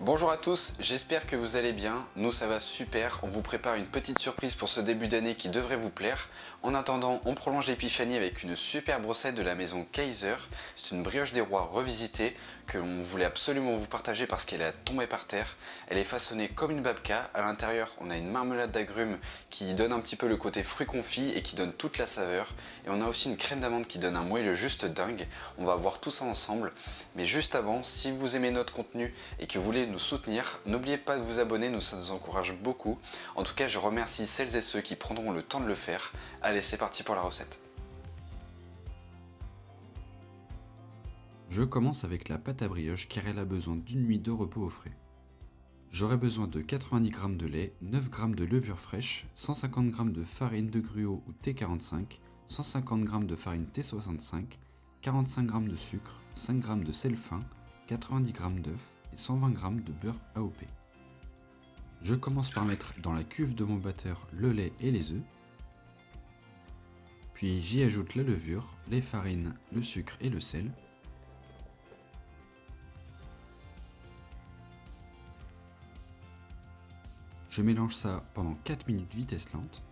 Bonjour à tous, j'espère que vous allez bien. Nous ça va super, on vous prépare une petite surprise pour ce début d'année qui devrait vous plaire. En attendant, on prolonge l'épiphanie avec une superbe recette de la maison Kaiser. C'est une brioche des rois revisitée que l'on voulait absolument vous partager parce qu'elle est tombée par terre. Elle est façonnée comme une babka. À l'intérieur, on a une marmelade d'agrumes qui donne un petit peu le côté fruit confit et qui donne toute la saveur. Et on a aussi une crème d'amande qui donne un moelleux juste dingue. On va voir tout ça ensemble. Mais juste avant, si vous aimez notre contenu et que vous voulez nous soutenir, n'oubliez pas de vous abonner, ça nous encourage beaucoup. En tout cas, je remercie celles et ceux qui prendront le temps de le faire. Allez, c'est parti pour la recette. Je commence avec la pâte à brioche car elle a besoin d'une nuit de repos au frais. J'aurai besoin de 90 g de lait, 9 g de levure fraîche, 150 g de farine de gruau ou T45, 150 g de farine T65, 45 g de sucre, 5 g de sel fin, 90 g d'œufs et 120 g de beurre AOP. Je commence par mettre dans la cuve de mon batteur le lait et les œufs, puis j'y ajoute la levure, les farines, le sucre et le sel. Je mélange ça pendant 4 minutes vitesse lente.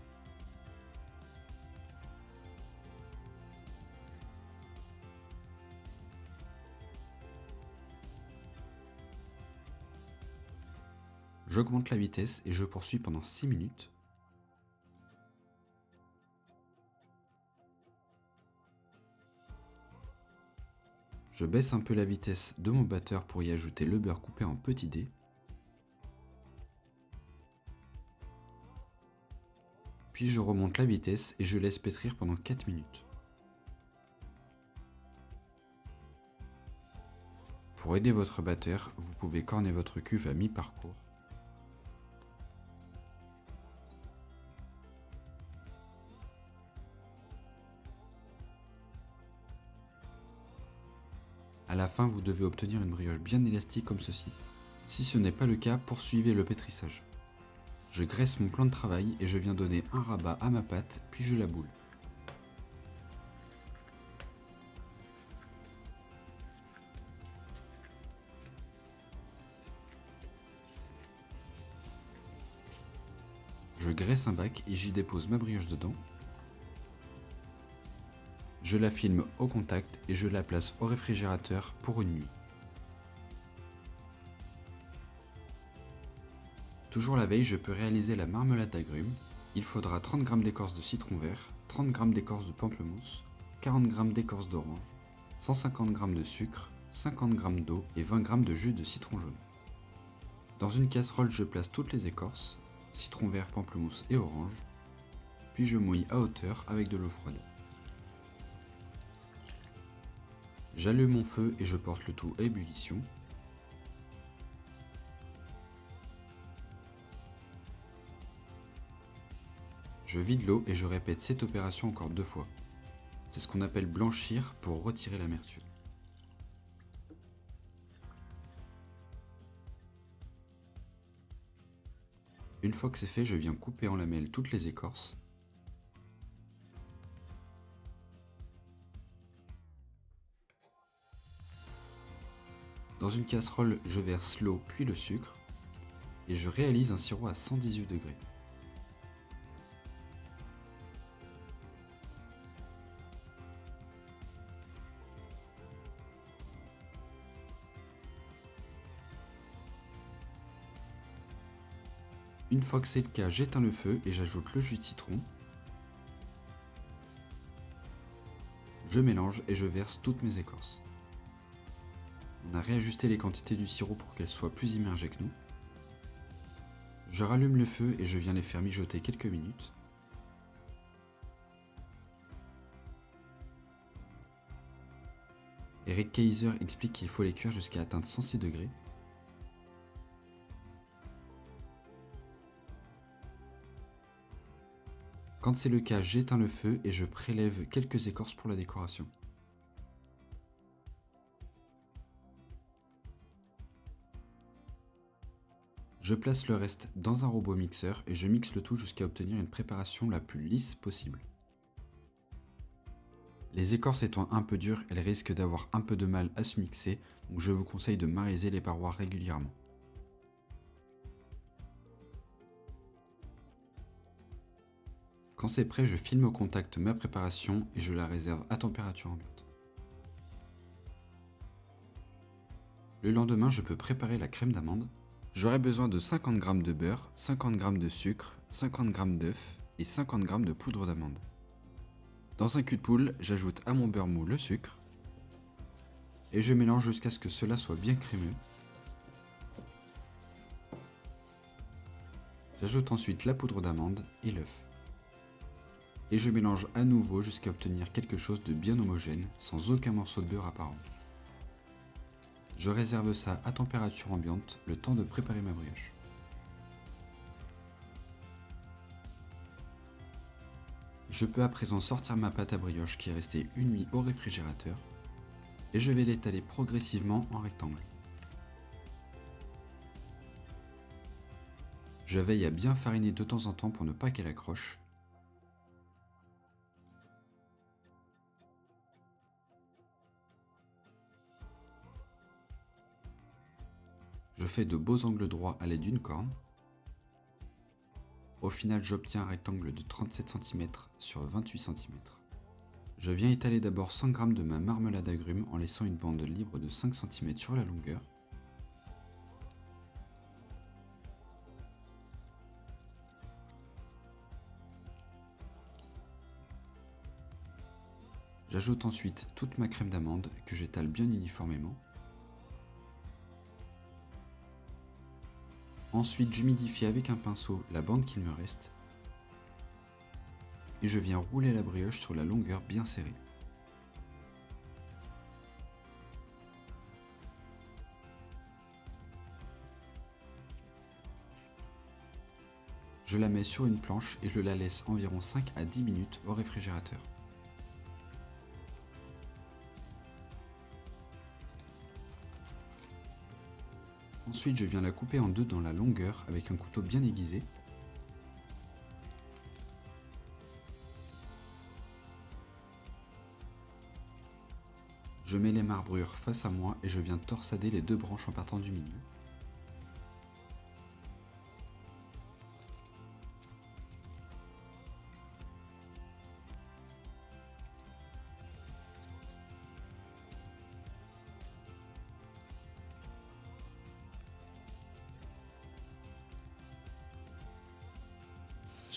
J'augmente la vitesse et je poursuis pendant 6 minutes. Je baisse un peu la vitesse de mon batteur pour y ajouter le beurre coupé en petits dés. Puis je remonte la vitesse et je laisse pétrir pendant 4 minutes. Pour aider votre batteur, vous pouvez corner votre cuve à mi-parcours. À la fin, vous devez obtenir une brioche bien élastique comme ceci. Si ce n'est pas le cas, poursuivez le pétrissage. Je graisse mon plan de travail et je viens donner un rabat à ma pâte, puis je la boule. Je graisse un bac et j'y dépose ma brioche dedans. Je la filme au contact et je la place au réfrigérateur pour une nuit. Toujours la veille, je peux réaliser la marmelade d'agrumes. Il faudra 30 g d'écorce de citron vert, 30 g d'écorce de pamplemousse, 40 g d'écorce d'orange, 150 g de sucre, 50 g d'eau et 20 g de jus de citron jaune. Dans une casserole, je place toutes les écorces, citron vert, pamplemousse et orange, puis je mouille à hauteur avec de l'eau froide. J'allume mon feu et je porte le tout à ébullition. Je vide l'eau et je répète cette opération encore 2 fois. C'est ce qu'on appelle blanchir pour retirer l'amertume. Une fois que c'est fait, je viens couper en lamelles toutes les écorces. Dans une casserole, je verse l'eau puis le sucre et je réalise un sirop à 118 degrés. Une fois que c'est le cas, j'éteins le feu et j'ajoute le jus de citron. Je mélange et je verse toutes mes écorces. On a réajusté les quantités du sirop pour qu'elles soient plus immergées que nous. Je rallume le feu et je viens les faire mijoter quelques minutes. Eric Kaiser explique qu'il faut les cuire jusqu'à atteindre 106 degrés. Quand c'est le cas, j'éteins le feu et je prélève quelques écorces pour la décoration. Je place le reste dans un robot mixeur et je mixe le tout jusqu'à obtenir une préparation la plus lisse possible. Les écorces étant un peu dures, elles risquent d'avoir un peu de mal à se mixer, donc je vous conseille de mariser les parois régulièrement. Quand c'est prêt, je filme au contact ma préparation et je la réserve à température ambiante. Le lendemain, je peux préparer la crème d'amande. J'aurai besoin de 50 g de beurre, 50 g de sucre, 50 g d'œufs et 50 g de poudre d'amande. Dans un cul de poule, j'ajoute à mon beurre mou le sucre et je mélange jusqu'à ce que cela soit bien crémeux. J'ajoute ensuite la poudre d'amande et l'œuf. Et je mélange à nouveau jusqu'à obtenir quelque chose de bien homogène, sans aucun morceau de beurre apparent. Je réserve ça à température ambiante, le temps de préparer ma brioche. Je peux à présent sortir ma pâte à brioche qui est restée une nuit au réfrigérateur et je vais l'étaler progressivement en rectangle. Je veille à bien fariner de temps en temps pour ne pas qu'elle accroche. Je fais de beaux angles droits à l'aide d'une corne. Au final, j'obtiens un rectangle de 37 cm sur 28 cm. Je viens étaler d'abord 100 g de ma marmelade agrumes en laissant une bande libre de 5 cm sur la longueur. J'ajoute ensuite toute ma crème d'amande que j'étale bien uniformément. Ensuite, j'humidifie avec un pinceau la bande qu'il me reste et je viens rouler la brioche sur la longueur bien serrée. Je la mets sur une planche et je la laisse environ 5 à 10 minutes au réfrigérateur. Ensuite, je viens la couper en deux dans la longueur avec un couteau bien aiguisé. Je mets les marbrures face à moi et je viens torsader les deux branches en partant du milieu.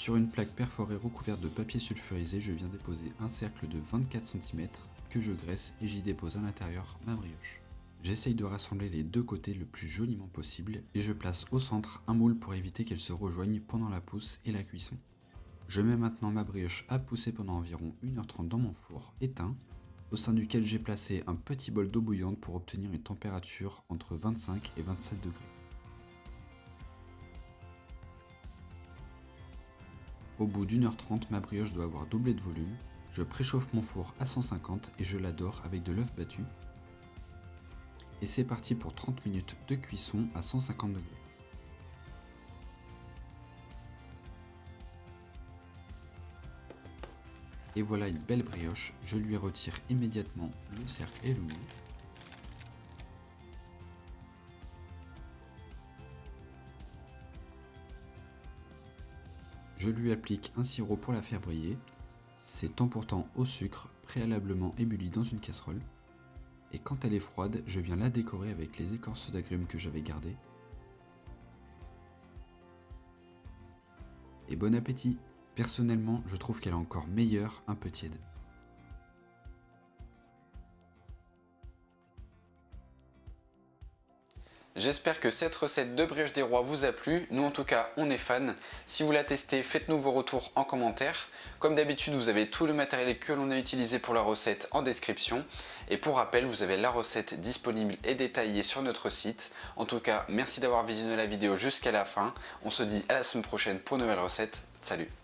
Sur une plaque perforée recouverte de papier sulfurisé, je viens déposer un cercle de 24 cm que je graisse et j'y dépose à l'intérieur ma brioche. J'essaye de rassembler les deux côtés le plus joliment possible et je place au centre un moule pour éviter qu'elles se rejoignent pendant la pousse et la cuisson. Je mets maintenant ma brioche à pousser pendant environ 1h30 dans mon four éteint, au sein duquel j'ai placé un petit bol d'eau bouillante pour obtenir une température entre 25 et 27 degrés. Au bout d'1h30, ma brioche doit avoir doublé de volume. Je préchauffe mon four à 150 et je la dore avec de l'œuf battu. Et c'est parti pour 30 minutes de cuisson à 150 degrés. Et voilà une belle brioche, je lui retire immédiatement le cercle et le moule. Je lui applique un sirop pour la faire briller. C'est temps pour temps au sucre, préalablement ébulli dans une casserole. Et quand elle est froide, je viens la décorer avec les écorces d'agrumes que j'avais gardées. Et bon appétit! Personnellement, je trouve qu'elle est encore meilleure un peu tiède. J'espère que cette recette de brioche des rois vous a plu. Nous en tout cas, on est fans. Si vous la testez, faites-nous vos retours en commentaire. Comme d'habitude, vous avez tout le matériel que l'on a utilisé pour la recette en description. Et pour rappel, vous avez la recette disponible et détaillée sur notre site. En tout cas, merci d'avoir visionné la vidéo jusqu'à la fin. On se dit à la semaine prochaine pour une nouvelle recette. Salut!